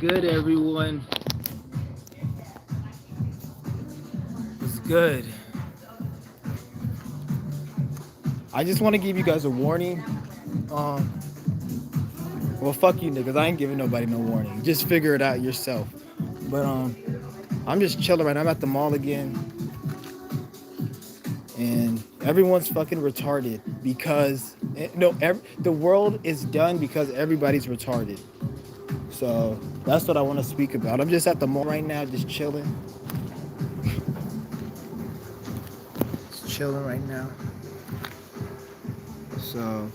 Good, everyone? It's good. I just want to give you guys a warning. Um, well, fuck you niggas. I ain't giving nobody no warning. Just figure it out yourself. But I'm just chilling right now. I'm at the mall again, and everyone's fucking retarded because the world is done because everybody's retarded. So that's what I want to speak about. I'm just at the mall right now, just chilling. Just chilling right now. So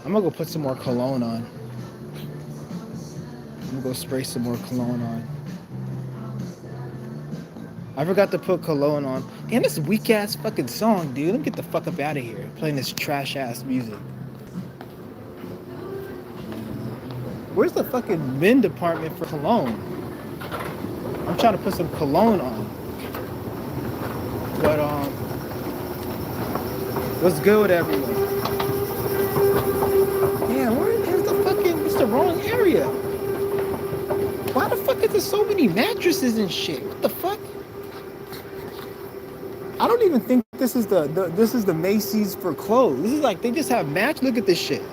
I'm gonna go put some more cologne on. I'm gonna go spray some more cologne on. I forgot to put cologne on. Damn, this weak ass fucking song, dude. Let me get the fuck up out of here. Playing this trash ass music. Where's the fucking men department for cologne? I'm trying to put some cologne on. But what's good with everyone? Damn, where's the fucking? It's the wrong area. Why the fuck is there so many mattresses and shit? What the fuck? I don't even think this is the Macy's for clothes. This is like they just have match. Look at this shit.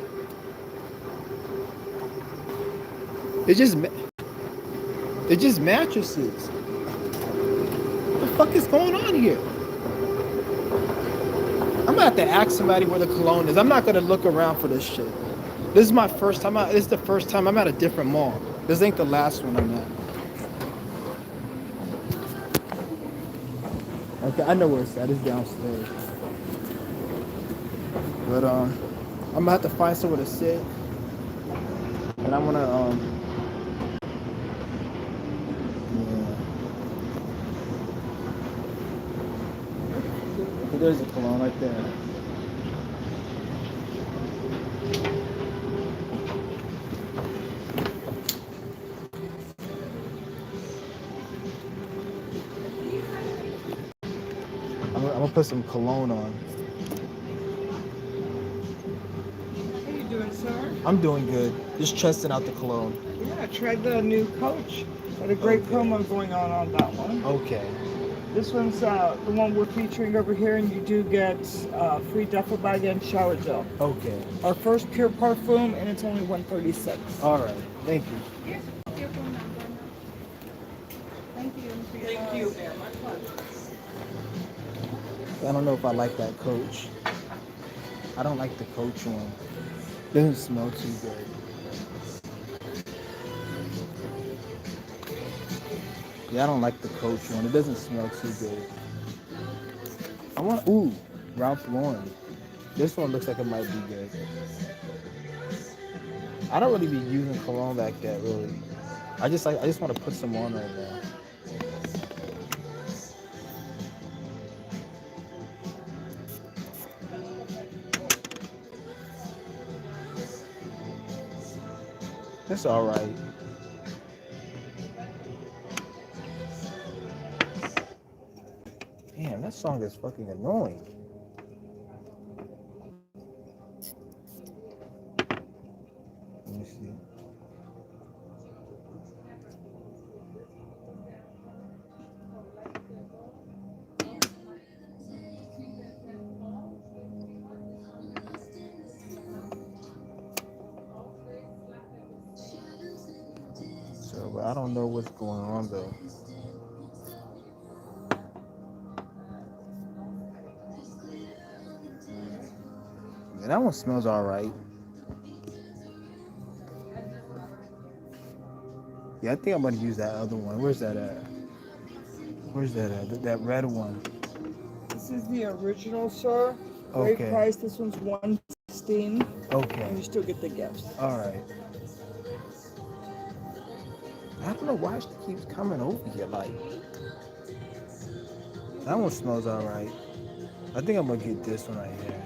It's just it's just mattresses. What the fuck is going on here? I'm gonna have to ask somebody where the cologne is. I'm not gonna look around for this shit. This is my first time. This is the first time I'm at a different mall. This ain't the last one I'm at. Okay, I know where it's at. It's downstairs. But I'm gonna have to find somewhere to sit, and I'm gonna yeah. There's a cologne right there. I'm gonna put some cologne on. How you doing, sir? I'm doing good. Just testing out the cologne. Yeah, I tried the new Coach. Had a great promo going on that one. Okay. This one's the one we're featuring over here, and you do get free duffel bag and shower gel. Okay. Our first pure parfum, and it's only $136. All right. Thank you. Yes, your phone number. Thank you. Thank you, ma'am. My pleasure. I don't know if I like that Coach. I don't like the Coach one. Doesn't smell too good. Yeah, I don't like the Coach one. It doesn't smell too good. I want Ralph Lauren. This one looks like it might be good. I don't really be using cologne like that really. I just want to put some on right now. It's all right. Damn, that song is fucking annoying. Let me see. So, but I don't know what's going on though. Yeah, that one smells all right. Yeah, I think I'm gonna use that other one. Where's that at? Where's that at? That red one. This is the original, sir. Great Okay. price. This one's $116, Okay. and you still get the gifts. All right. I don't know why she keeps coming over here. Like that one smells all right. I think I'm gonna get this one right here.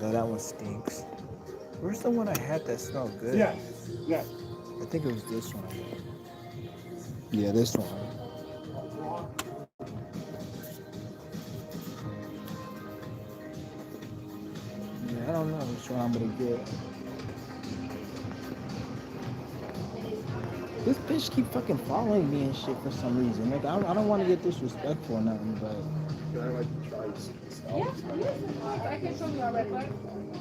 No, that one stinks. Where's the one I had that smelled good? Yes. Yes. I think it was this one. Yeah, this one. Yeah, I don't know which one I'm gonna get. This bitch keep fucking following me and shit for some reason. Like I don't want to get disrespectful or nothing, but Yeah, yes, of course. I can show you our record.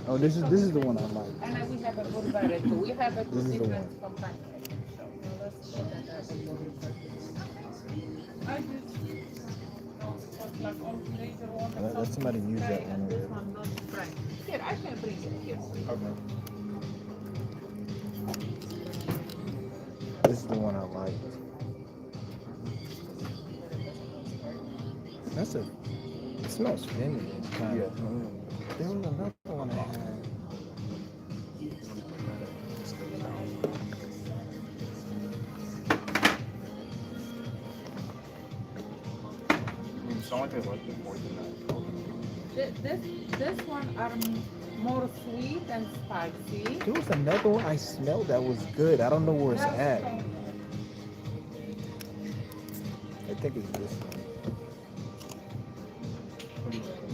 oh, this is the one I like. And then we have a good variety. We have a This is the different company. So let's show that I just like all later on. Let somebody use that one. This one not right. Here, I can bring it here. Okay. This is the one I like. That's a. It smells feminine, kind of. There was another one I had. Sound like I like it more than that. This one are more sweet and spicy. There was another one I smelled that was good. I don't know where it's at. I think it's this one.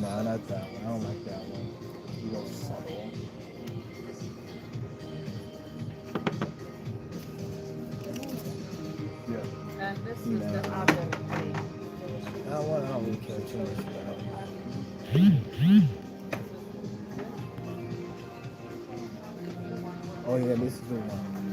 Nah, not that one. I don't like that one. You go subtle. Yeah. And this is No. the other. I don't really care too much about it. Oh yeah, this is the one.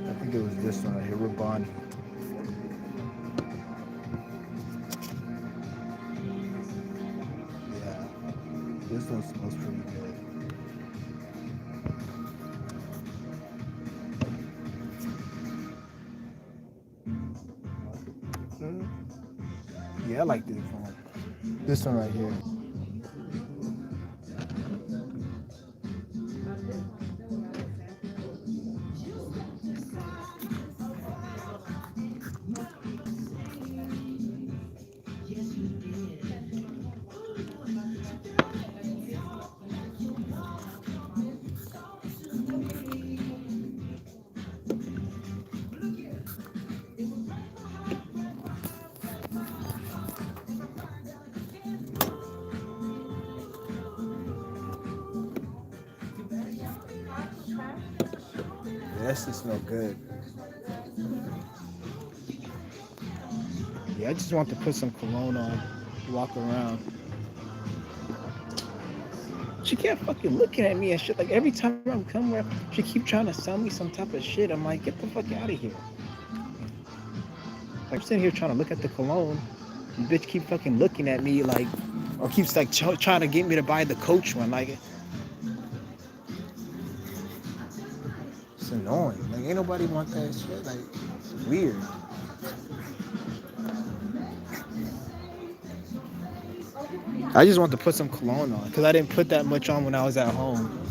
I think it was this one right here, Rabani. Yeah, this one smells pretty good. Yeah, I like this one. This one right here. Yeah, that shit smell good. Yeah, I just want to put some cologne on, walk around. She kept fucking looking at me and shit. Like every time I'm coming, she keep trying to sell me some type of shit. I'm like, get the fuck out of here. Like, I'm sitting here trying to look at the cologne. The bitch keep fucking looking at me like, or keeps like trying to get me to buy the Coach one. Like, it's annoying. Like, ain't nobody want that shit. Like, it's weird. I just want to put some cologne on because I didn't put that much on when I was at home.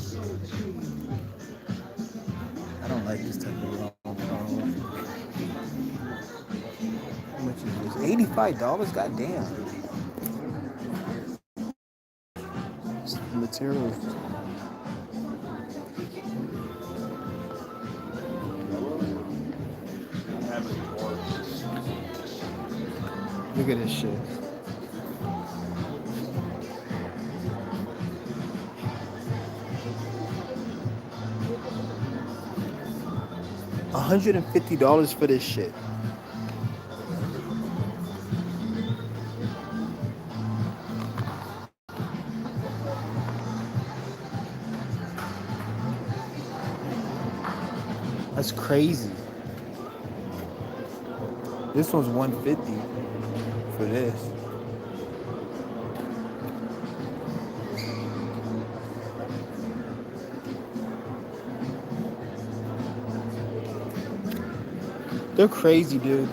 I don't like this type of cologne. How much is this? $85? Goddamn. The material. Look at this shit. $150 for this shit. That's crazy. This one's $150 for this. They're crazy, dude.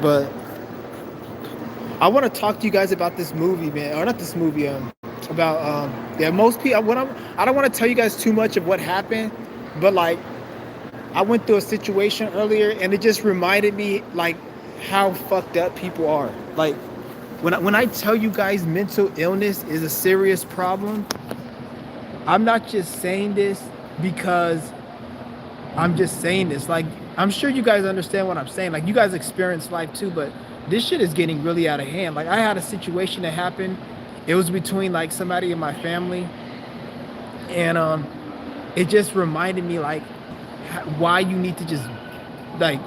But I want to talk to you guys about this movie, man, or not this movie. About most people. I don't want to tell you guys too much of what happened, but like I went through a situation earlier, and it just reminded me like how fucked up people are. Like when I tell you guys mental illness is a serious problem, I'm not just saying this because I'm just saying this. Like, I'm sure you guys understand what I'm saying. Like, you guys experience life too, but this shit is getting really out of hand. Like, I had a situation that happened. It was between like somebody in my family, and it just reminded me like why you need to just like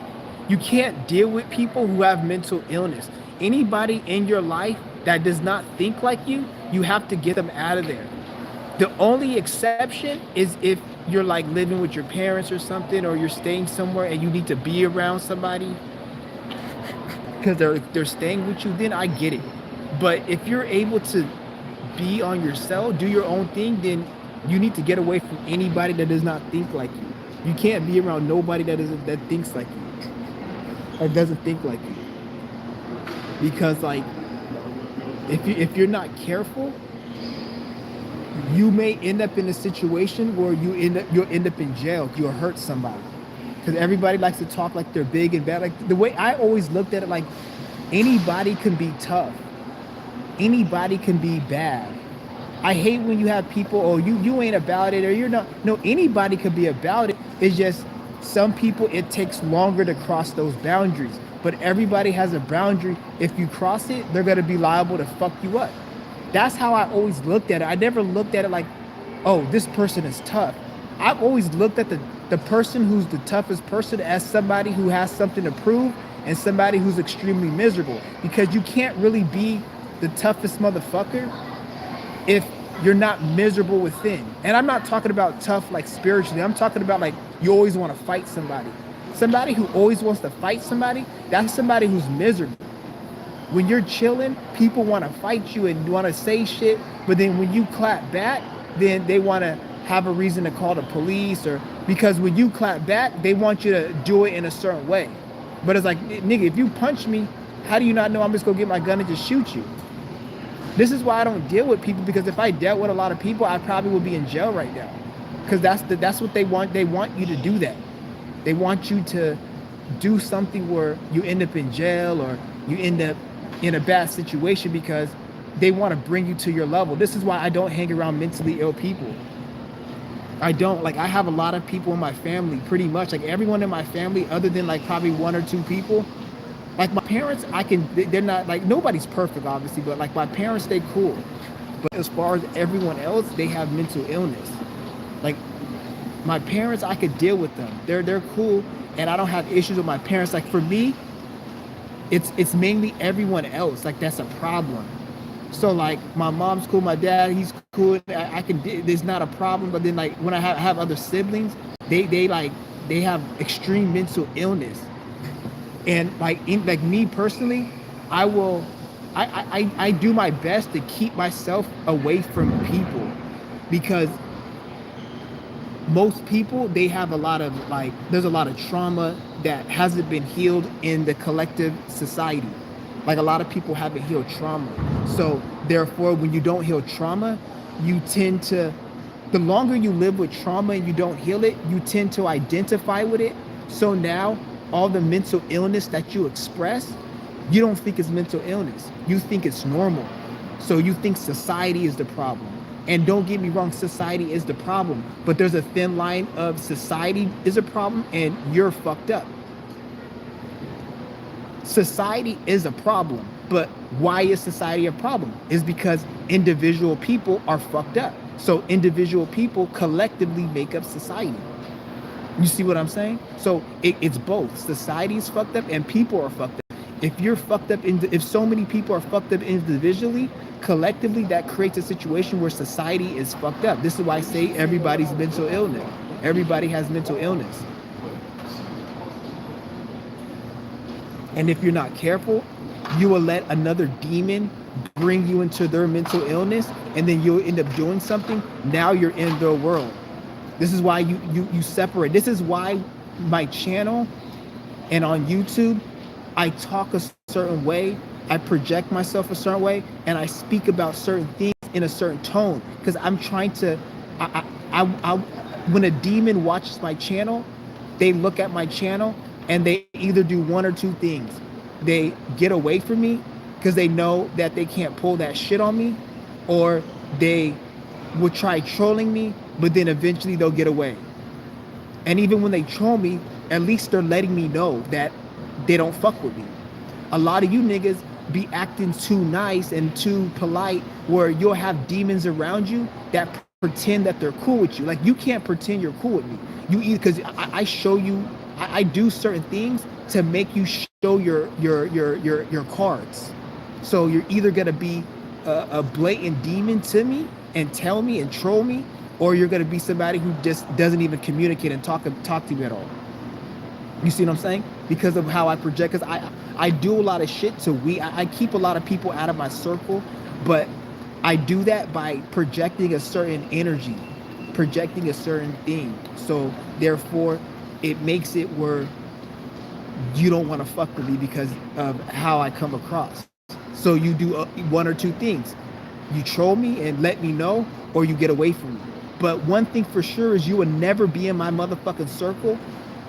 you can't deal with people who have mental illness. Anybody in your life that does not think like you have to get them out of there. The only exception is if you're like living with your parents or something, or you're staying somewhere and you need to be around somebody because they're staying with you, then I get it. But if you're able to be on yourself, do your own thing, then you need to get away from anybody that does not think like you. You can't be around nobody that thinks like you or doesn't think like you. Because like if you're not careful, you may end up in a situation where you'll end up in jail. You'll hurt somebody. Because everybody likes to talk like they're big and bad. Like the way I always looked at it, like anybody can be tough. Anybody can be bad. I hate when you have people, oh, you ain't about it, or you're not. No, anybody could be about it. It's just some people, it takes longer to cross those boundaries. But everybody has a boundary. If you cross it, they're gonna be liable to fuck you up. That's how I always looked at it. I never looked at it like, oh, this person is tough. I've always looked at the person who's the toughest person as somebody who has something to prove and somebody who's extremely miserable. Because you can't really be the toughest motherfucker if you're not miserable within. And I'm not talking about tough like spiritually. I'm talking about like you always want to fight somebody. Somebody who always wants to fight somebody, that's somebody who's miserable. When you're chilling, people want to fight you and want to say shit, but then when you clap back, then they want to have a reason to call the police, or because when you clap back, they want you to do it in a certain way. But it's like, nigga, if you punch me, how do you not know I'm just gonna get my gun and just shoot you? This is why I don't deal with people, because if I dealt with a lot of people, I probably would be in jail right now. Because that's what they want. They want you to do that. They want you to do something where you end up in jail or you end up in a bad situation because they want to bring you to your level. This is why I don't hang around mentally ill people. I don't. Like, I have a lot of people in my family, pretty much. Like, everyone in my family, other than like probably one or two people. Like, my parents, they're not, like, nobody's perfect, obviously, but like my parents, they cool. But as far as everyone else, they have mental illness. Like, my parents, I could deal with them. They're cool, and I don't have issues with my parents. Like, for me, it's mainly everyone else. Like, that's a problem. So like my mom's cool, my dad, he's cool. I can, there's not a problem. But then like when I have other siblings, they have extreme mental illness. And like me personally, I do my best to keep myself away from people, because most people, they have a lot of like, there's a lot of trauma that hasn't been healed in the collective society. Like, a lot of people haven't healed trauma. So therefore, when you don't heal trauma, you tend to, the longer you live with trauma and you don't heal it, you tend to identify with it. So now all the mental illness that you express, you don't think it's mental illness. You think it's normal. So you think society is the problem. And don't get me wrong, society is the problem. But there's a thin line of society is a problem and you're fucked up. Society is a problem, but why is society a problem? Is because individual people are fucked up. So individual people collectively make up society. You see what I'm saying? So it's both. Society is fucked up and people are fucked up. If you're fucked up, if so many people are fucked up individually, collectively, that creates a situation where society is fucked up. This is why I say everybody's mental illness. Everybody has mental illness. And if you're not careful, you will let another demon bring you into their mental illness, and then you'll end up doing something. Now you're in their world. This is why you separate. This is why my channel and on YouTube, I talk a certain way, I project myself a certain way, and I speak about certain things in a certain tone, because I'm trying to, when a demon watches my channel, they look at my channel and they either do one or two things. They get away from me because they know that they can't pull that shit on me, or they will try trolling me, but then eventually they'll get away. And even when they troll me, at least they're letting me know that they don't fuck with me. A lot of you niggas be acting too nice and too polite, where you'll have demons around you that pretend that they're cool with you. Like, you can't pretend you're cool with me. You either, because I show you, I do certain things to make you show your cards. So you're either gonna be a blatant demon to me and tell me and troll me, or you're gonna be somebody who just doesn't even communicate and talk to me at all. You see what I'm saying? Because of how I project, because I do a lot of shit to I keep a lot of people out of my circle, but I do that by projecting a certain energy, projecting a certain thing. So therefore, it makes it where you don't want to fuck with me because of how I come across. So you do one or two things. You troll me and let me know, or you get away from me. But one thing for sure is you would never be in my motherfucking circle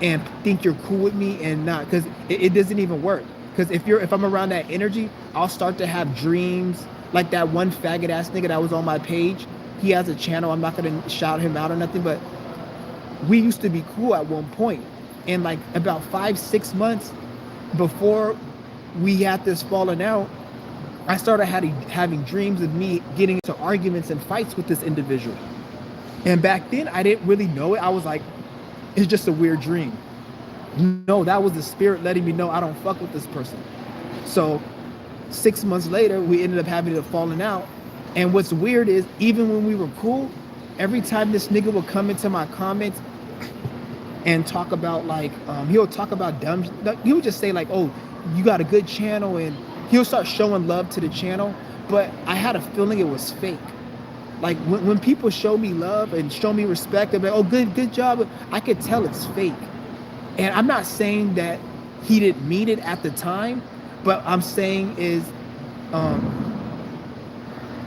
and think you're cool with me and not, because it doesn't even work. Because if I'm around that energy, I'll start to have dreams. Like that one faggot ass nigga that was on my page, he has a channel. I'm not gonna shout him out or nothing, but we used to be cool at one point. And like about 5-6 months before we had this falling out, I started having dreams of me getting into arguments and fights with this individual. And back then I didn't really know it. I was like, it's just a weird dream. No, that was the spirit letting me know I don't fuck with this person. So 6 months later, we ended up having a falling out. And what's weird is, even when we were cool, every time this nigga would come into my comments and talk about like, he'll talk about dumb, he would just say like, oh, you got a good channel, and he'll start showing love to the channel. But I had a feeling it was fake. Like when people show me love and show me respect, they're like, oh, good job, I could tell it's fake. And I'm not saying that he didn't mean it at the time, but I'm saying is,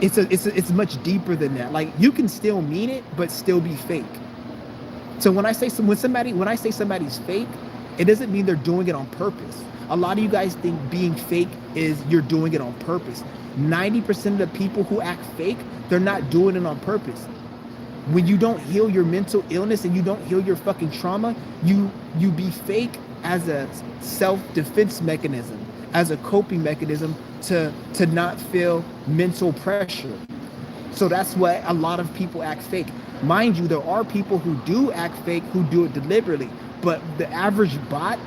it's much deeper than that. Like, you can still mean it, but still be fake. So when I say somebody's fake, it doesn't mean they're doing it on purpose. A lot of you guys think being fake is you're doing it on purpose. 90% of the people who act fake, they're not doing it on purpose. When you don't heal your mental illness and you don't heal your fucking trauma, you be fake as a self-defense mechanism, as a coping mechanism to not feel mental pressure. So that's why a lot of people act fake. Mind you, there are people who do act fake, who do it deliberately, but the average bot,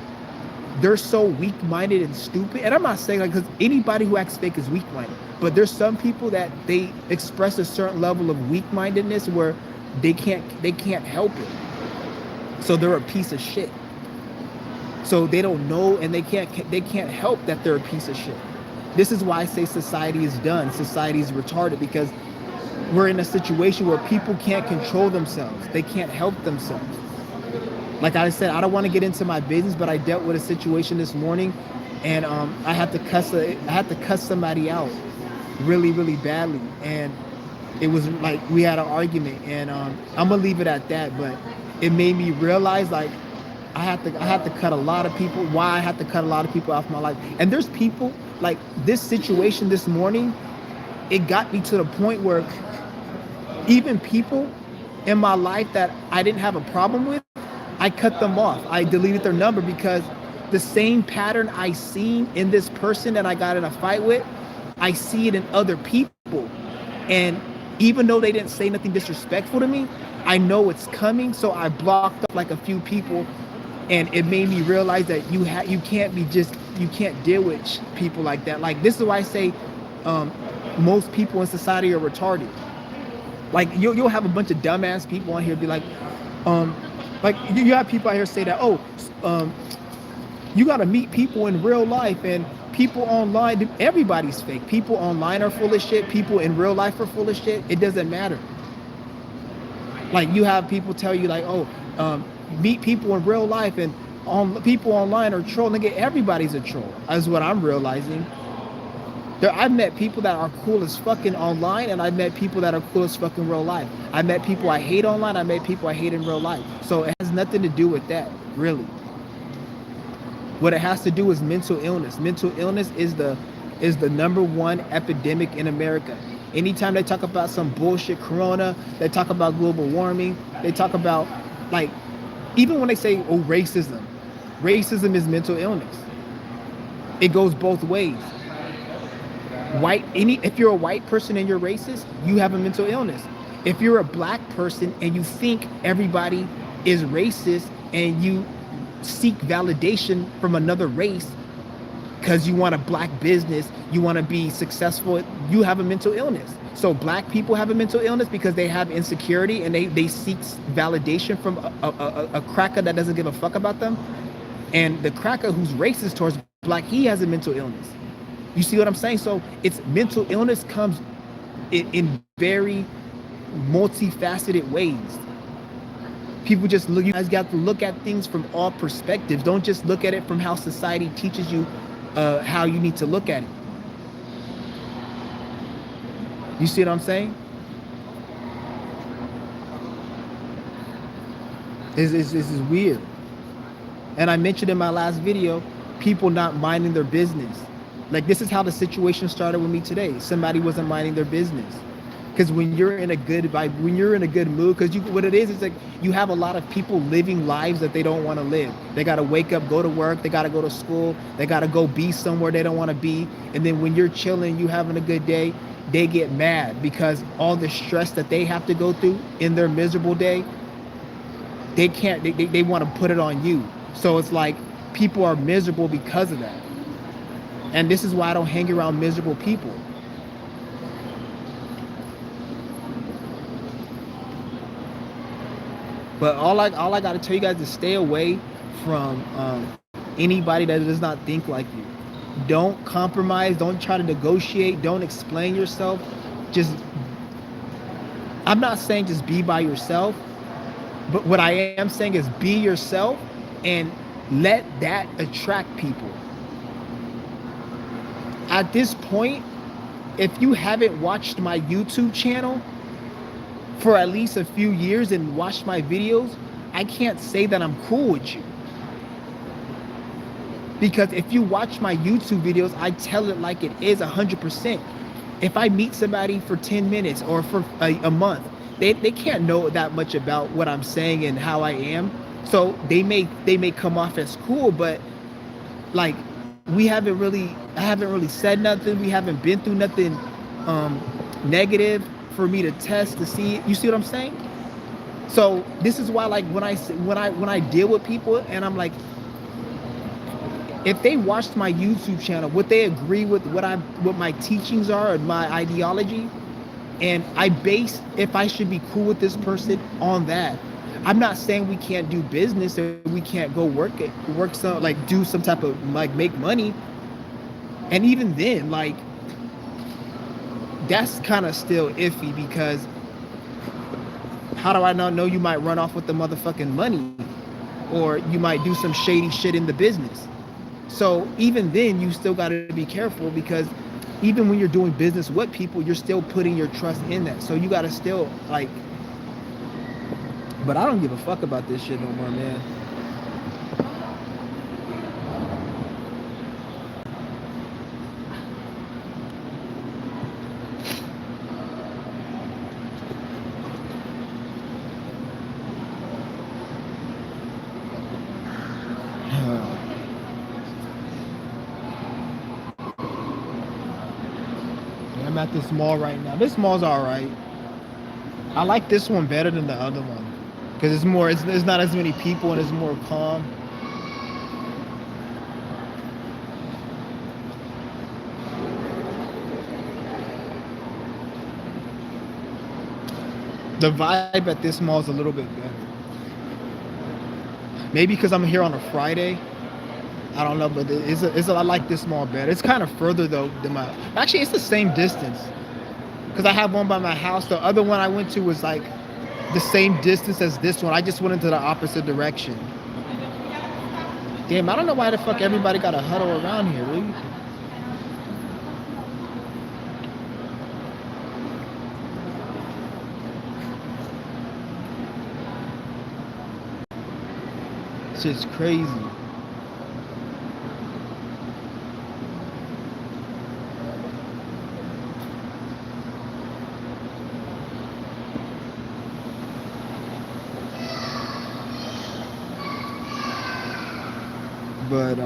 they're so weak-minded and stupid. And I'm not saying like, because anybody who acts fake is weak-minded, but there's some people that they express a certain level of weak-mindedness where they can't help it. So they're a piece of shit. So they don't know, and they can't help that they're a piece of shit. This is why I say society is done. Society is retarded, because we're in a situation where people can't control themselves. They can't help themselves. Like I said, I don't want to get into my business, but I dealt with a situation this morning, and I had to cuss somebody out really, really badly. And it was like we had an argument, and I'm gonna leave it at that. But it made me realize, like, I had to cut a lot of people. Why I had to cut a lot of people off my life. And there's people like this situation this morning. It got me to the point where even people in my life that I didn't have a problem with, I cut them off. I deleted their number because the same pattern I seen in this person that I got in a fight with, I see it in other people. And even though they didn't say nothing disrespectful to me, I know it's coming. So I blocked up like a few people, and it made me realize that you can't deal with people like that. Like, this is why I say most people in society are retarded. Like, you'll have a bunch of dumbass people on here be like you have people out here say that, oh, you got to meet people in real life, and people online, everybody's fake. People online are full of shit. People in real life are full of shit. It doesn't matter. Like, you have people tell you like, oh, meet people in real life, and people online are trolling. Everybody's a troll. That's what I'm realizing. I've met people that are cool as fucking online, and I've met people that are cool as fucking real life. I met people I hate online. I met people I hate in real life. So it has nothing to do with that. really. What it has to do is mental illness. Mental illness is the number one epidemic in America. Anytime they talk about some bullshit corona, they talk about global warming, they talk about, like, even when they say, oh, racism is mental illness. It goes both ways. If you're a white person and you're racist, you have a mental illness. If you're a black person and you think everybody is racist and you seek validation from another race because you want a black business, you want to be successful, you have a mental illness. So black people have a mental illness because they have insecurity and they seek validation from a cracker that doesn't give a fuck about them. And the cracker who's racist towards black, he has a mental illness. You see what I'm saying? So it's mental illness comes in very multifaceted ways. People just look, you guys got to look at things from all perspectives. Don't just look at it from how society teaches you how you need to look at it. You see what I'm saying? This is weird. And I mentioned in my last video, people not minding their business. Like, this is how the situation started with me today. Somebody wasn't minding their business. Because when you're in a good vibe, when you're in a good mood, because what it is like you have a lot of people living lives that they don't want to live. They got to wake up, go to work, they got to go to school, they got to go be somewhere they don't want to be. And then when you're chilling, you having a good day, they get mad because all the stress that they have to go through in their miserable day, they want to put it on you. So it's like people are miserable because of that. And this is why I don't hang around miserable people. But all I got to tell you guys is stay away from anybody that does not think like you. Don't compromise. Don't try to negotiate. Don't explain yourself. I'm not saying just be by yourself, but what I am saying is be yourself and let that attract people. At this point, if you haven't watched my YouTube channel for at least a few years and watched my videos, I can't say that I'm cool with you. Because if you watch my YouTube videos, I tell it like it is 100%. If I meet somebody for 10 minutes or for a month, they can't know that much about what I'm saying and how I am. So they may come off as cool, but like I haven't really said nothing. We haven't been through nothing negative for me to test to see. You see what I'm saying? So this is why, like, when I deal with people and I'm like, if they watched my YouTube channel, would they agree with what my teachings are and my ideology? And I base if I should be cool with this person on that. I'm not saying we can't do business or we can't go work some, like, do some type of, like, make money. And even then, like, that's kind of still iffy because how do I not know you might run off with the motherfucking money or you might do some shady shit in the business? So even then, you still got to be careful because even when you're doing business with people, you're still putting your trust in that. So you got to still, like, but I don't give a fuck about this shit no more, man. I'm at this mall right now. This mall's all right. I like this one better than the other one because it's not as many people and it's more calm. The vibe at this mall is a little bit better. Maybe because I'm here on a Friday. I don't know, but I like this mall better. It's kind of further though than actually it's the same distance. Because I have one by my house. The other one I went to was like the same distance as this one. I just went into the opposite direction. Damn, I don't know why the fuck everybody got to huddle around here, really. It's just crazy. But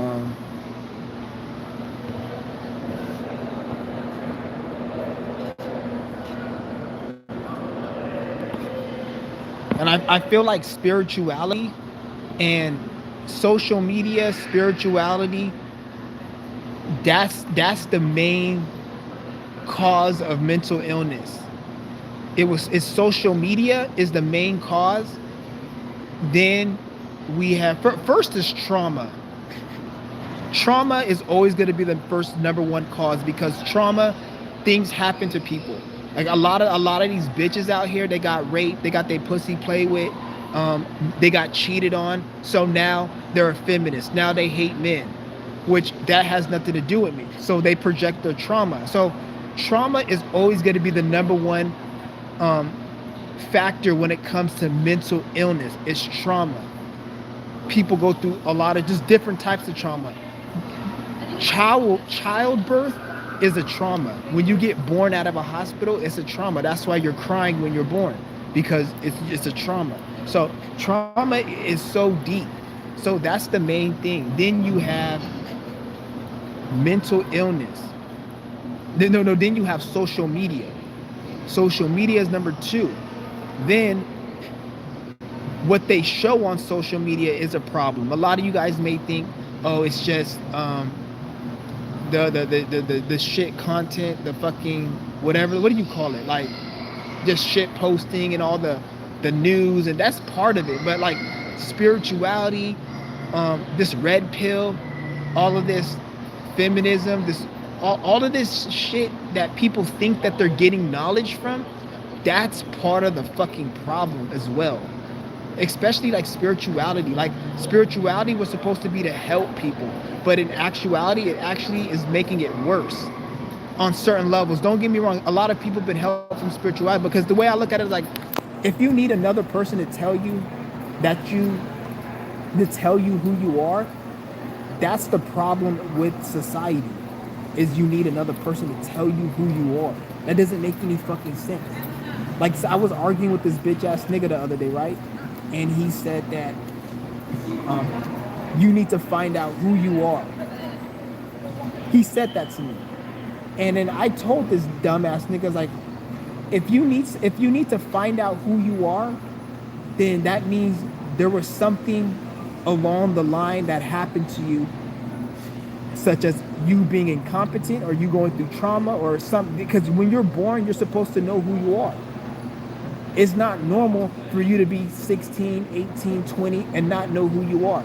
and I feel like spirituality and social media spirituality, that's the main cause of mental illness. It's social media is the main cause. Then we have first is trauma. Trauma is always going to be the first number one cause, because trauma, things happen to people. Like a lot of these bitches out here, they got raped, they got their pussy played with, they got cheated on, so now they're a feminist. Now they hate men, which that has nothing to do with me. So they project their trauma. So trauma is always going to be the number one factor when it comes to mental illness. It's trauma. People go through a lot of just different types of trauma. Childbirth is a trauma. When you get born out of a hospital, it's a trauma. That's why you're crying when you're born, because it's a trauma. So trauma is so deep. So that's the main thing. Then you have mental illness. Then you have social media. Social media is number two. Then what they show on social media is a problem. A lot of you guys may think, oh, it's just the shit content, the fucking whatever, what do you call it? Like just shit posting and all the news, and that's part of it. But like spirituality, this red pill, all of this feminism, this all of this shit that people think that they're getting knowledge from, that's part of the fucking problem as well. Especially like spirituality. Like spirituality was supposed to be to help people, but in actuality, it actually is making it worse on certain levels. Don't get me wrong, a lot of people have been helped from spirituality, because the way I look at it is like, if you need another person to tell you who you are, that's the problem with society, is you need another person to tell you who you are. That doesn't make any fucking sense. Like, so I was arguing with this bitch ass nigga the other day, right? And he said that you need to find out who you are. He said that to me. And then I told this dumbass nigga, like, if you need to find out who you are, then that means there was something along the line that happened to you, such as you being incompetent or you going through trauma or something. Because when you're born, you're supposed to know who you are. It's not normal for you to be 16, 18, 20 and not know who you are.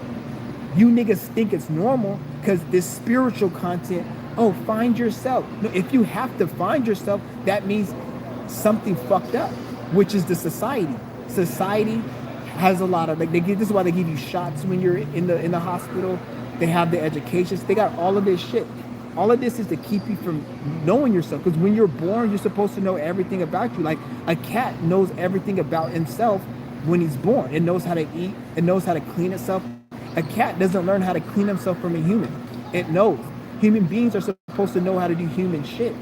You niggas think it's normal because this spiritual content, oh, find yourself. No, if you have to find yourself, that means something fucked up, which is the society. Society has a lot of, like, this is why they give you shots when you're in the hospital. They have the educations. They got all of this shit. All of this is to keep you from knowing yourself, because when you're born, you're supposed to know everything about you. Like a cat knows everything about himself when he's born. It knows how to eat. It knows how to clean itself. A cat doesn't learn how to clean himself from a human. It knows. Human beings are supposed to know how to do human shit.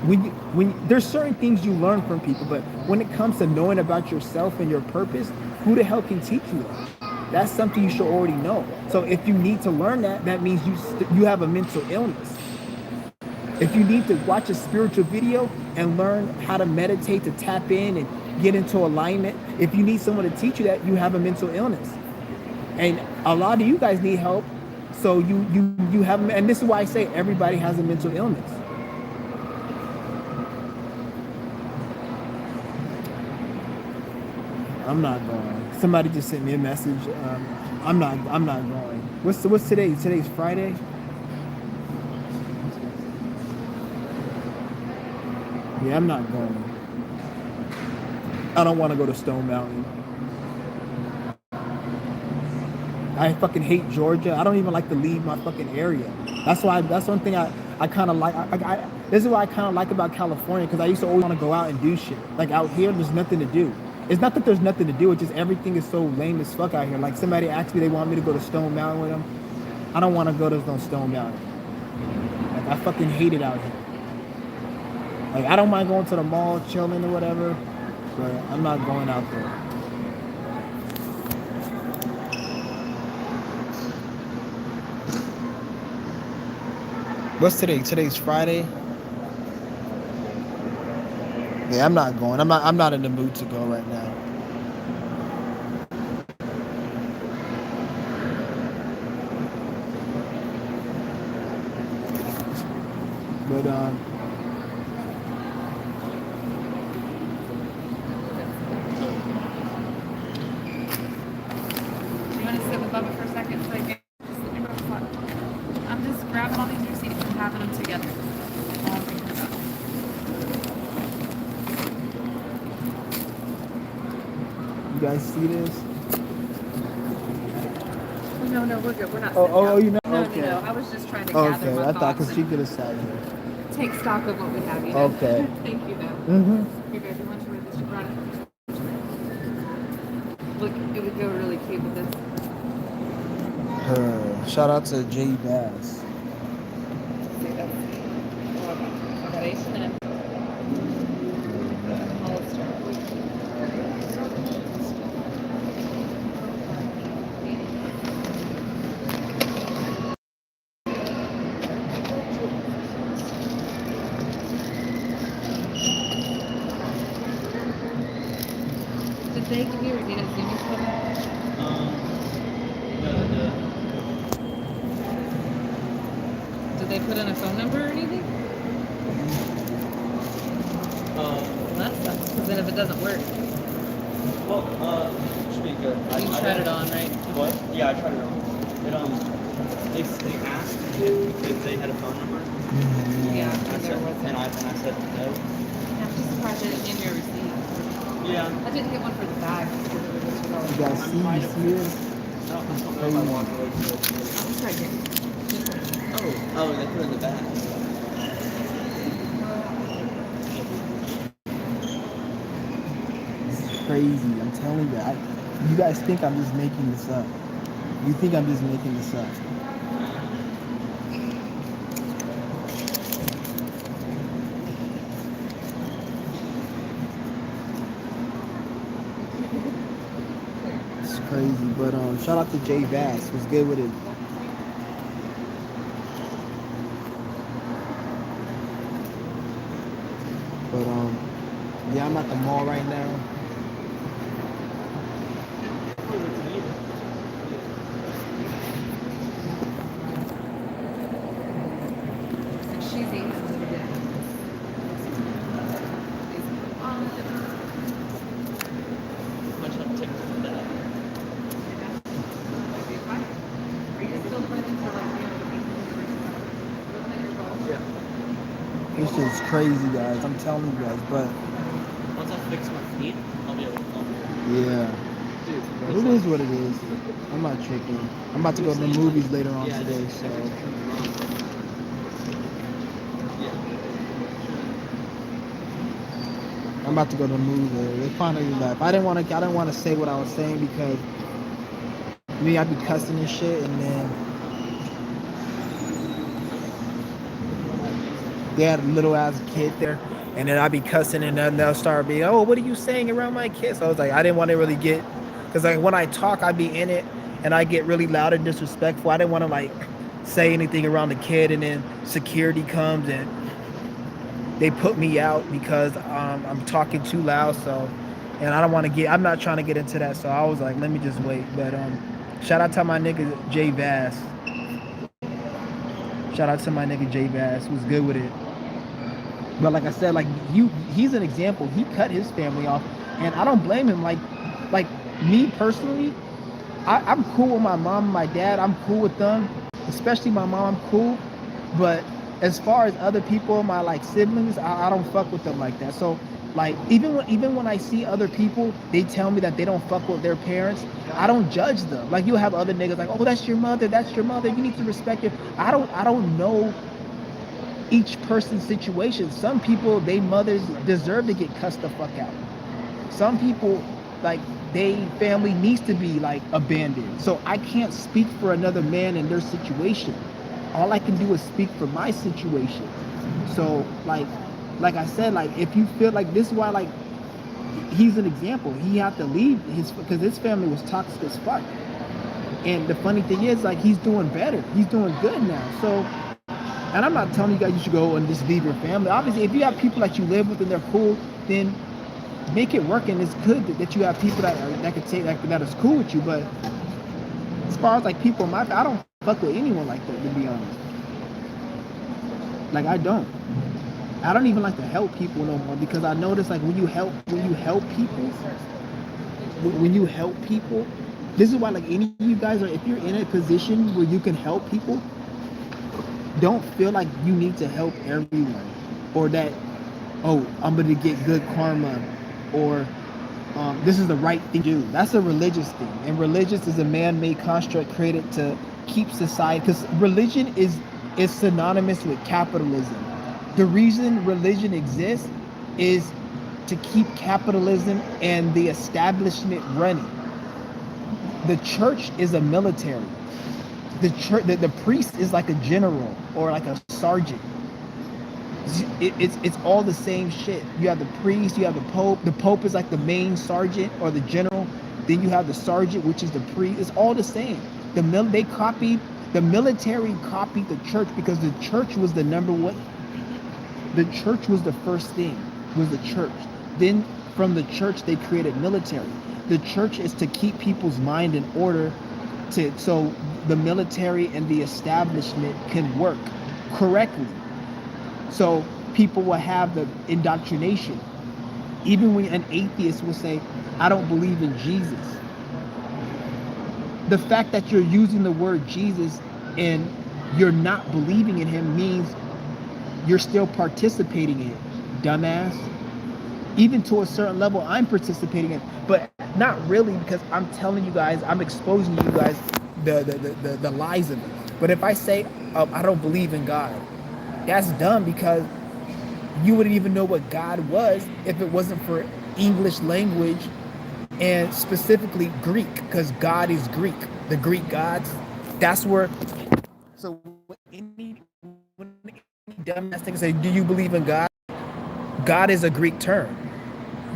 When there's certain things you learn from people, but when it comes to knowing about yourself and your purpose, who the hell can teach you that? That's something you should already know. So if you need to learn that, that means you have a mental illness. If you need to watch a spiritual video and learn how to meditate, to tap in and get into alignment, if you need someone to teach you that, you have a mental illness. And a lot of you guys need help. So you have, and this is why I say everybody has a mental illness. I'm not going. Somebody just sent me a message. I'm not going. What's today? Today's Friday. Yeah, I'm not going. I don't want to go to Stone Mountain. I fucking hate Georgia. I don't even like to leave my fucking area. That's one thing I kind of like. This is what I kind of like about California, because I used to always want to go out and do shit. Like out here, there's nothing to do. It's not that there's nothing to do. It's just everything is so lame as fuck out here. Like somebody asked me they want me to go to Stone Mountain with them. I don't want to go to no Stone Mountain. Like I fucking hate it out here. Like I don't mind going to the mall, chilling or whatever, but I'm not going out there. What's today? Today's Friday. Yeah, I'm not going. I'm not in the mood to go right now. But You want to sit with Bubba for a second so I can just let me know what's up. I'm just grabbing all these receipts and having them together. That's all I'm thinking about. you guys see this? No, we're good. We're not. Oh, you know? No, Okay. no. I was just trying to gather Okay, my I thought thoughts because she and could have sat here. take stock of what we have. You know? Okay. Thank you, though. Mm-hmm. Here, guys, you want to read this? You brought it. Look, it would go really cute with this. Shout out to Jay Bass. See, that's I got H&M. Hollister. Did they give you Regina's Zoomies for that? Did they put in a phone number or anything? That sucks, because then if it doesn't work, Should be good. you tried it on, right? What? Yeah, I tried it on. They asked if they had a phone number. Yeah, I because there said, wasn't. and I said no. I'm just surprised they didn't give me a receipt. Yeah. I didn't get one for the bag. Because it was just You guys see this? I don't know if I walked away from it. I'm right here. Oh, they put it in the bag. This is crazy. I'm telling you. You guys think I'm just making this up. You think I'm just making this up. It's crazy. But shout out to Jay Bass. Was good with it. But yeah, I'm at the mall right now. And she's eating a little bit. Much on TikTok for that. Are you still planning to like This shit's crazy, guys. I'm telling you guys. But Once I fix my feet, I'll be able to film. yeah, Dude, it is what it is. I'm not tripping. I'm about to go to the movies later on today, so I'm about to go to the movies. They finally left. I didn't want to say what I was saying because me, I'd be cussing and shit, and then they had a little ass kid there, and then I'd be cussing, and then they'll start being, oh, what are you saying around my kid? So I was like, I didn't want to really get, because like when I talk, I be in it, and I get really loud and disrespectful. I didn't want to like say anything around the kid, and then security comes and they put me out because I'm talking too loud. So, and I don't want to get, I'm not trying to get into that. So I was like, let me just wait. But shout out to my nigga Jay Bass. Shout out to my nigga Jay Bass, who's good with it. But like I said, like he's an example. He cut his family off, and I don't blame him. Like me personally, I'm cool with my mom and my dad. I'm cool with them, especially my mom. I'm cool, but as far as other people, my like siblings, I don't fuck with them like that. So like even when I see other people, they tell me that they don't fuck with their parents. I don't judge them. Like you'll have other niggas like, oh, that's your mother. You need to respect it. I don't know each person's situation. Some people, they mothers deserve to get cussed the fuck out. Some people like they family needs to be like abandoned. So I can't speak for another man in their situation. All I can do is speak for my situation. So like I said, like if you feel like this is why like he's an example. He had to leave because his family was toxic as fuck. And the funny thing is, like, he's doing better. He's doing good now. So, and I'm not telling you guys you should go and just leave your family. Obviously, if you have people that you live with and they're cool, then make it work. And it's good that you have people that could take that is cool with you. But as far as like people in my, I don't fuck with anyone like that, to be honest. Like I don't even like to help people no more, because I notice like when you help people, this is why like any of you guys are, if you're in a position where you can help people, don't feel like you need to help everyone, or that, oh, I'm gonna get good karma, or this is the right thing to do. That's a religious thing, and religious is a man-made construct created to keep society, because religion is synonymous with capitalism. The reason religion exists is to keep capitalism and the establishment running. The church is a military. The priest is like a general or like a sergeant. It's all the same shit. You have the priest, you have the pope. The pope is like the main sergeant or the general. Then you have the sergeant, which is the priest. It's all the same. The military copied the church because the church was the number one. The church was the first thing, was the church. Then from the church, they created military. The church is to keep people's mind in order so the military and the establishment can work correctly. So people will have the indoctrination. Even when an atheist will say, I don't believe in Jesus. The fact that you're using the word Jesus and you're not believing in him means you're still participating in it, dumbass. Even to a certain level, I'm participating in it, but not really, because I'm telling you guys, I'm exposing you guys the lies of it. But if I say I don't believe in God, that's dumb, because you wouldn't even know what God was if it wasn't for English language and specifically Greek, because God is Greek. The Greek gods, that's where. So when any dumbass thing say, do you believe in God? God is a Greek term.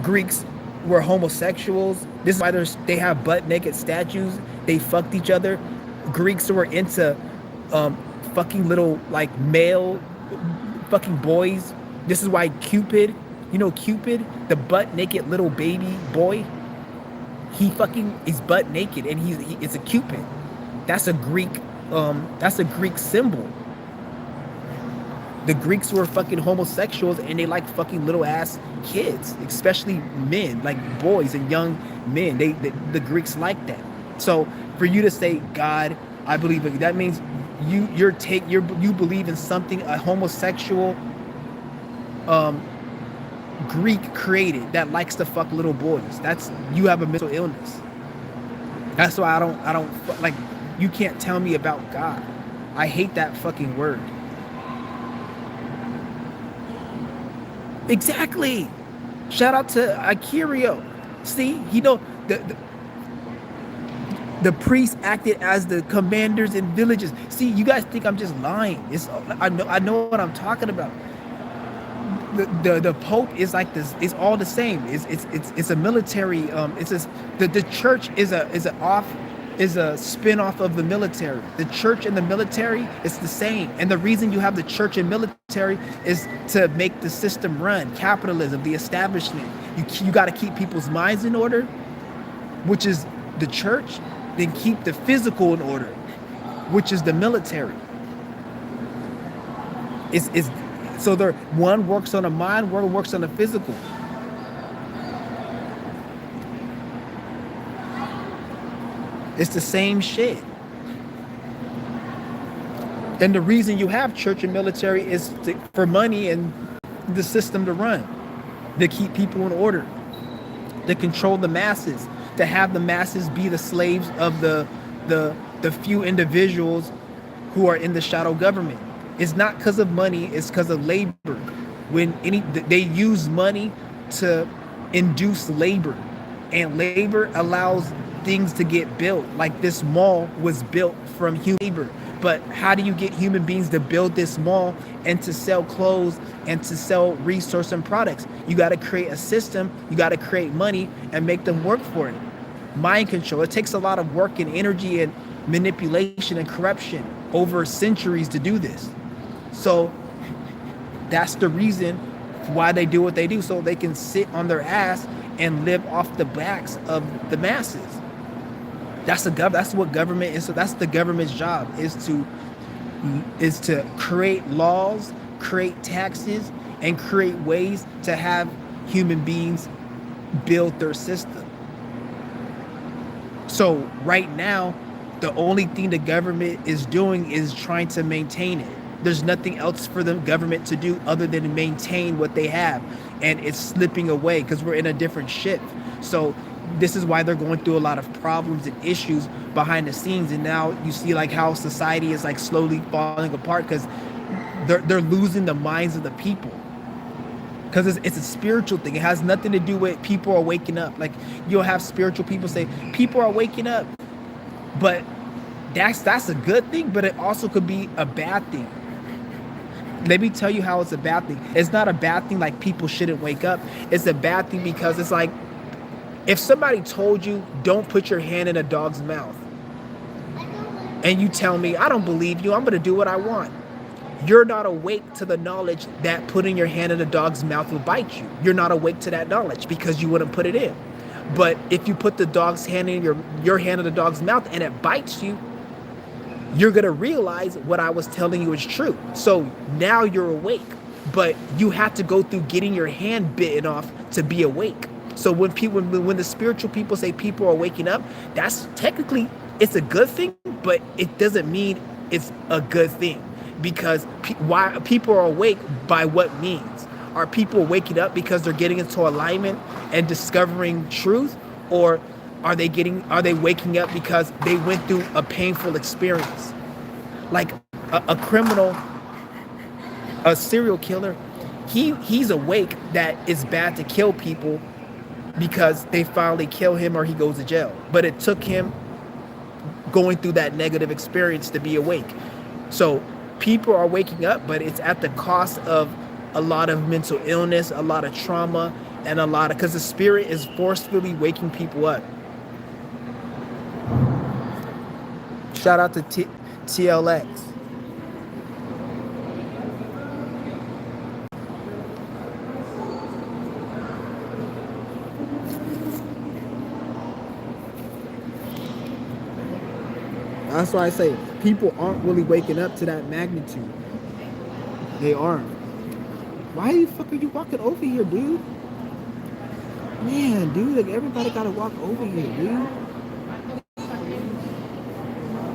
Greeks were homosexuals. This is why they have butt naked statues. They fucked each other. Greeks were into fucking little like male fucking boys. This is why Cupid, you know Cupid, the butt naked little baby boy, he fucking is butt naked and it's a Cupid. That's a Greek symbol. The Greeks were fucking homosexuals and they like fucking little ass kids, especially men, like boys and young men. The Greeks like that. So for you to say God, I believe it, that means you believe in something a homosexual Greek created that likes to fuck little boys. That's, you have a mental illness. That's why I don't like, you can't tell me about God. I hate that fucking word. Exactly. Shout out to Akirio. See, the priests acted as the commanders in villages. See, you guys think I'm just lying. I know what I'm talking about. The Pope is like this. It's all the same. It's a military. It's just the church is a spin-off of the military. The church and the military is the same. And the reason you have the church and military is to make the system run. Capitalism, the establishment. You got to keep people's minds in order, which is the church. Then keep the physical in order, which is the military. So one works on the mind, one works on the physical. It's the same shit. And the reason you have church and military is for money and the system to run, to keep people in order, to control the masses, to have the masses be the slaves of the few individuals who are in the shadow government. It's not because of money, it's because of labor. They use money to induce labor. And labor allows things to get built. Like this mall was built from human labor. But how do you get human beings to build this mall and to sell clothes and to sell resource and products? You got to create a system, you got to create money and make them work for it. Mind control. It takes a lot of work and energy and manipulation and corruption over centuries to do this. So that's the reason why they do what they do, so they can sit on their ass and live off the backs of the masses. That's what government is. So that's the government's job, is to create laws, create taxes, and create ways to have human beings build their system. So right now, the only thing the government is doing is trying to maintain it. There's nothing else for the government to do other than maintain what they have. And it's slipping away because we're in a different shift. So this is why they're going through a lot of problems and issues behind the scenes. And now you see like how society is like slowly falling apart because they're losing the minds of the people. Because it's a spiritual thing. It has nothing to do with people are waking up. Like you'll have spiritual people say people are waking up, but that's a good thing, but it also could be a bad thing. Let me tell you how it's a bad thing. It's not a bad thing like people shouldn't wake up. It's a bad thing because it's like if somebody told you don't put your hand in a dog's mouth and you tell me I don't believe you, I'm going to do what I want. You're not awake to the knowledge that putting your hand in a dog's mouth will bite you. You're not awake to that knowledge because you wouldn't put it in. But if you put the dog's hand in your hand in the dog's mouth and it bites you, you're going to realize what I was telling you is true. So now you're awake, but you have to go through getting your hand bitten off to be awake. So when the spiritual people say people are waking up, that's technically, it's a good thing, but it doesn't mean it's a good thing. Because why people are awake by what means? Are people waking up because they're getting into alignment and discovering truth? Or are they waking up because they went through a painful experience? Like a criminal, a serial killer, he's awake that it's bad to kill people because they finally kill him or he goes to jail. But it took him going through that negative experience to be awake. So people are waking up, but it's at the cost of a lot of mental illness, a lot of trauma, and because the spirit is forcefully waking people up. Shout out to TLX. That's why I say people aren't really waking up to that magnitude. They aren't. Why the fuck are you walking over here, dude? Man, dude, like everybody gotta walk over here, dude.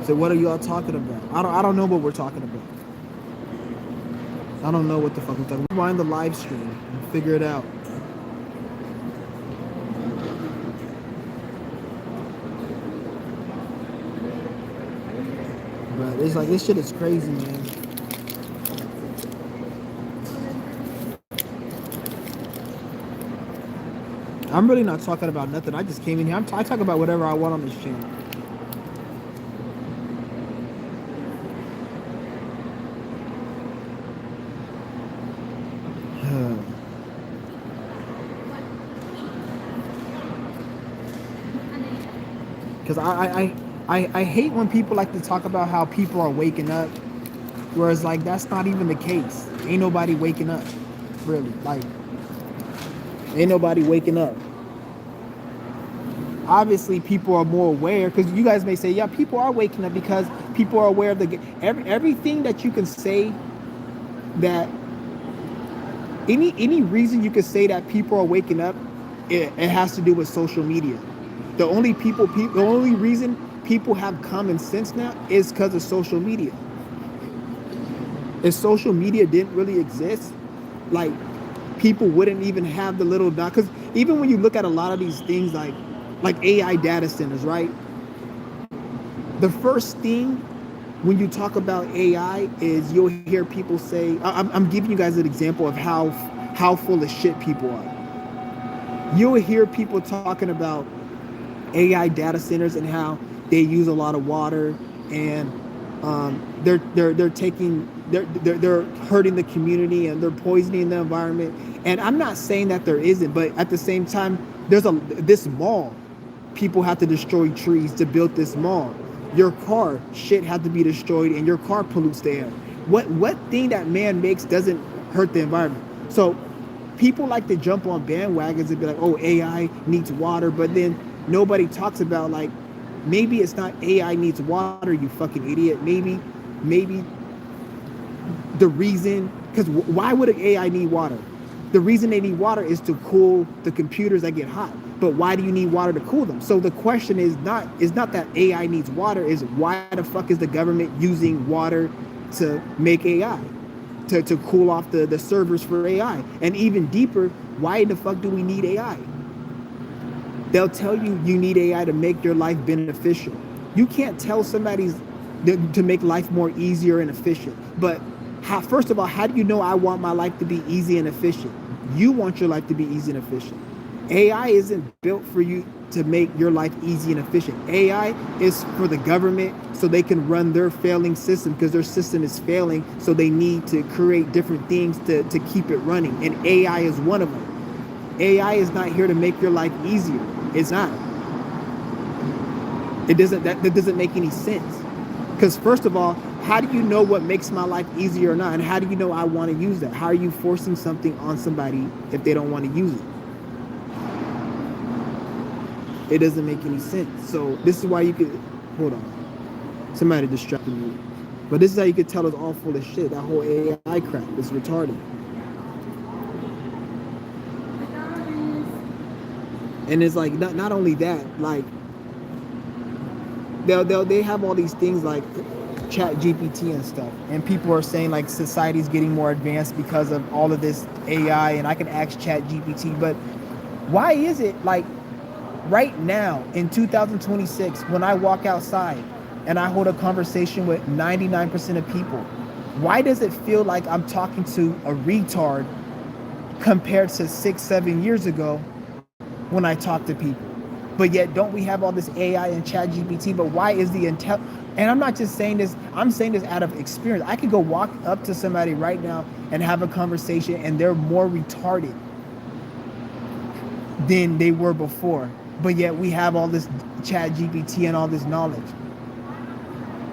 So what are y'all talking about? I don't know what we're talking about. I don't know what the fuck we're talking about. Rewind the live stream and figure it out. But it's like, this shit is crazy, man. I'm really not talking about nothing. I just came in here. I talk about whatever I want on this channel. Because I hate when people like to talk about how people are waking up, whereas like that's not even the case. Ain't nobody waking up, really. Like, ain't nobody waking up. Obviously, people are more aware, because you guys may say, yeah, people are waking up because people are aware of everything that you can say, that any reason you could say that people are waking up, it has to do with social media. The only reason people have common sense now is because of social media. If social media didn't really exist, like, people wouldn't even have the little dot. Because even when you look at a lot of these things like AI data centers, right? The first thing when you talk about AI is you'll hear people say, I'm giving you guys an example of how full of shit people are. You'll hear people talking about AI data centers and how they use a lot of water, and they're hurting the community and they're poisoning the environment. And I'm not saying that there isn't, but at the same time, this mall. People have to destroy trees to build this mall. Your car, shit had to be destroyed, and your car pollutes the air. What thing that man makes doesn't hurt the environment? So people like to jump on bandwagons and be like, oh, AI needs water, but then nobody talks about, like, maybe it's not AI needs water, you fucking idiot. Maybe the reason, because why would an AI need water? The reason they need water is to cool the computers that get hot. But why do you need water to cool them? So the question is not that AI needs water, is why the fuck is the government using water to make AI? To cool off the servers for AI. And even deeper, why the fuck do we need AI? They'll tell you need AI to make your life beneficial. You can't tell somebody's to make life more easier and efficient. But first of all, how do you know I want my life to be easy and efficient? You want your life to be easy and efficient. AI isn't built for you to make your life easy and efficient. AI is for the government so they can run their failing system, because their system is failing, so they need to create different things to keep it running. And AI is one of them. AI is not here to make your life easier. It's not. That doesn't make any sense. Because first of all, how do you know what makes my life easier or not? And how do you know I want to use that? How are you forcing something on somebody if they don't want to use it? It doesn't make any sense. So this is why you could, hold on, somebody distracted me. But this is how you could tell it's all full of shit. That whole AI crap is retarded. And it's like not only that, like they have all these things like Chat GPT and stuff, and people are saying like society's getting more advanced because of all of this AI, and I can ask Chat GPT. But why is it like right now in 2026, when I walk outside and I hold a conversation with 99% of people, why does it feel like I'm talking to a retard compared to 6-7 years ago when I talk to people? But yet, don't we have all this AI and Chat GPT? But why is the intel? And I'm not just saying this, I'm saying this out of experience. I could go walk up to somebody right now and have a conversation, and they're more retarded than they were before. But yet we have all this Chat GPT and all this knowledge.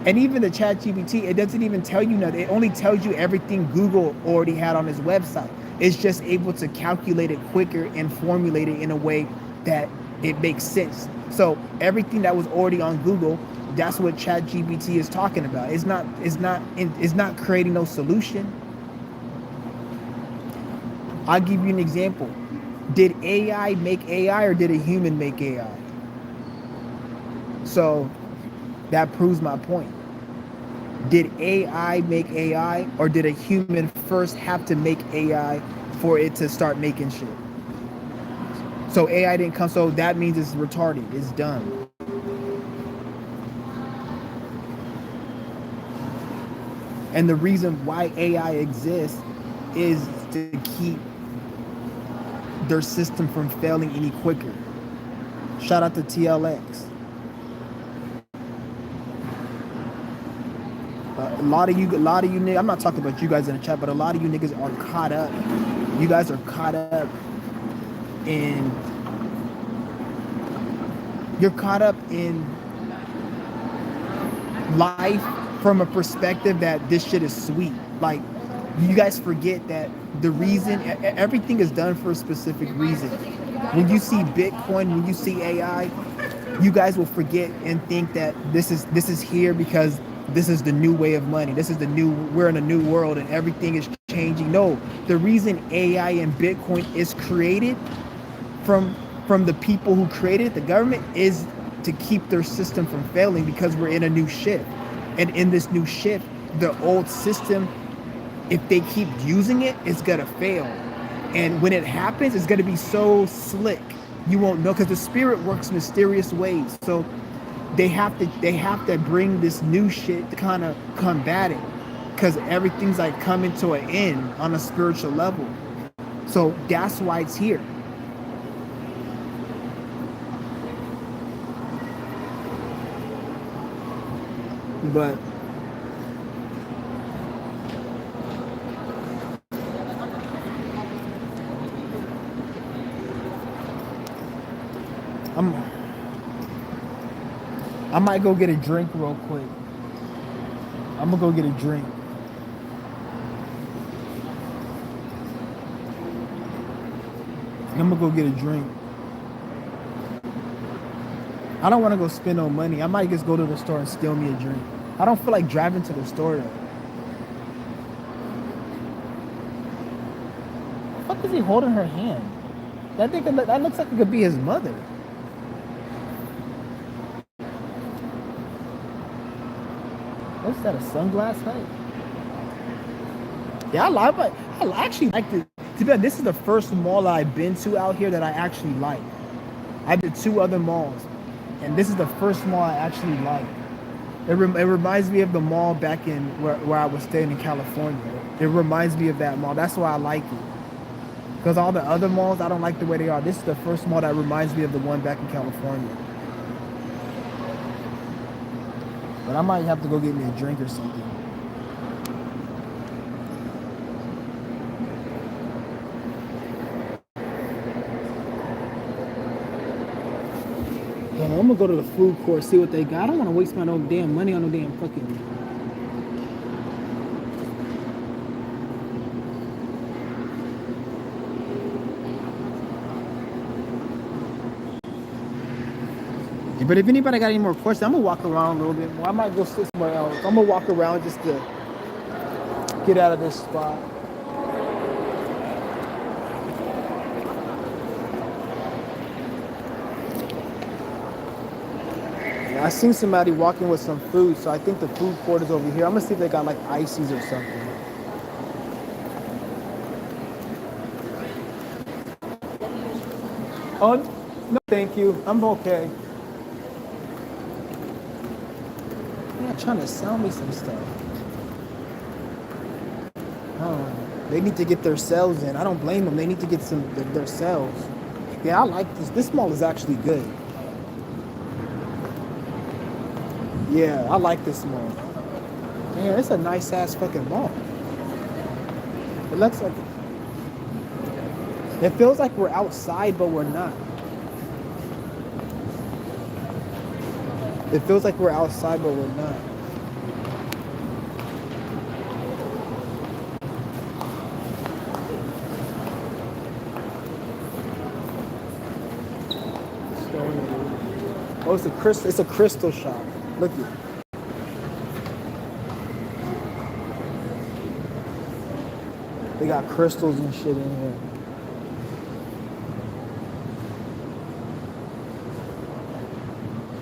And even the Chat GPT, it doesn't even tell you nothing. It only tells you everything Google already had on its website. It's just able to calculate it quicker and formulate it in a way that it makes sense. So everything that was already on Google, that's what Chat GPT is talking about. It's not creating no solution. I'll give you an example. Did AI make AI, or did a human make AI? So that proves my point. Did AI make AI, or did a human first have to make AI for it to start making shit? So AI didn't come, so that means it's retarded. It's done. And the reason why AI exists is to keep their system from failing any quicker. Shout out to TLX. A lot of you niggas, I'm not talking about you guys in the chat, but a lot of you niggas are caught up. You guys are caught up in, you're caught up in life from a perspective that this shit is sweet. Like, you guys forget that the reason, everything is done for a specific reason. When you see Bitcoin, when you see AI, you guys will forget and think that this is here because this is the new way of money. This is we're in a new world and everything is changing. No, the reason AI and Bitcoin is created from the people who created it, the government, is to keep their system from failing, because we're in a new shift. And in this new shift, the old system, if they keep using it, it's gonna fail. And when it happens, it's gonna be so slick, you won't know, because the spirit works mysterious ways. So they have to bring this new shit to kind of combat it, because everything's like coming to an end on a spiritual level. So that's why it's here. But I'm I might go get a drink real quick. I'm gonna go get a drink. I'm gonna go get a drink. I don't want to go spend no money. I might just go to the store and steal me a drink. I don't feel like driving to the store though. The fuck is he holding her hand? That looks like it could be his mother. What's that? A sunglass hut? Yeah, I actually like it. To be honest, this is the first mall that I've been to out here that I actually like. I've been to 2 other malls, and this is the first mall I actually like. It reminds me of the mall back in where I was staying in California. It reminds me of that mall. That's why I like it. Because all the other malls, I don't like the way they are. This is the first mall that reminds me of the one back in California. But I might have to go get me a drink or something. Well, I'm gonna go to the food court, see what they got. I don't want to waste my no damn money on no damn fucking. But if anybody got any more questions, I'm gonna walk around a little bit more. I might go sit somewhere else. I'm gonna walk around just to get out of this spot. I seen somebody walking with some food, so I think the food court is over here. I'm gonna see if they got like ices or something. Oh, no, thank you. I'm okay. They're trying to sell me some stuff. Oh, they need to get their sales in. I don't blame them. They need to get their sales. Yeah, I like this. This mall is actually good. Yeah, I like this mall. Man, it's a nice ass fucking mall. It looks like it feels like we're outside, but we're not. It feels like we're outside, but we're not. Oh, it's a crystal shop. Look at it. They got crystals and shit in here.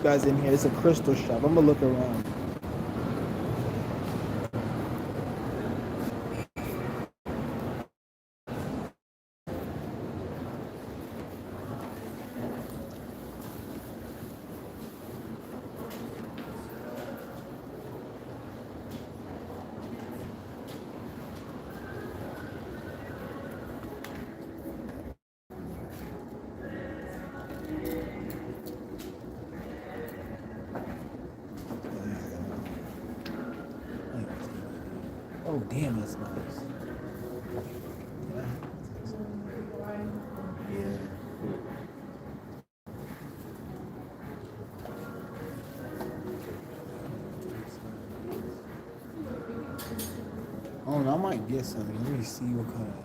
Guys in here, it's a crystal shop. I'm gonna look around. Oh, damn, that's nice. Yeah. Oh, I might get something. Let me see what kind of.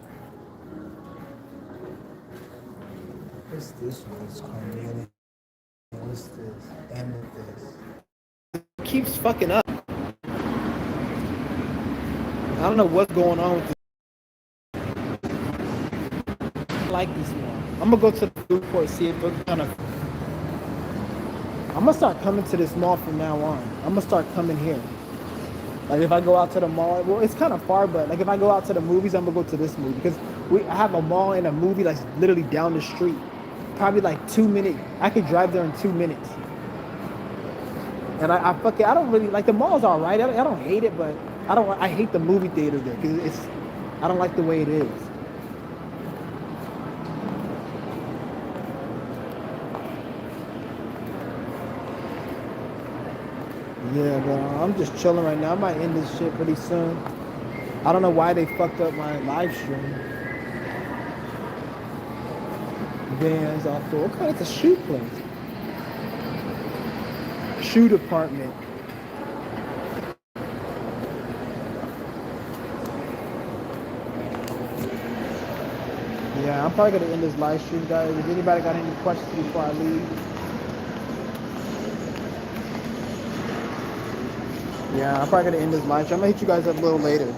What's this one? It's carnelian. What's this? Amethyst. It keeps fucking up. I don't know what's going on with this. I like this one. I'm gonna go to the food court, see if it's kind of. I'm gonna start coming to this mall from now on. I'm gonna start coming here. Like if I go out to the mall, well, it's kind of far, but like if I go out to the movies, I'm gonna go to this movie because I have a mall and a movie that's literally down the street. Probably like 2 minutes. I could drive there in 2 minutes. And I don't really like the mall's all right. I don't hate it, but I hate the movie theater there because I don't like the way it is. Yeah, but I'm just chilling right now. I might end this shit pretty soon. I don't know why they fucked up my live stream. Vans outdoor. What kind of a shoe place? Shoe department. Yeah, I'm probably gonna end this live stream, guys. If anybody got any questions before I leave. Yeah, I'm probably gonna end this live stream. I'm gonna hit you guys up a little later.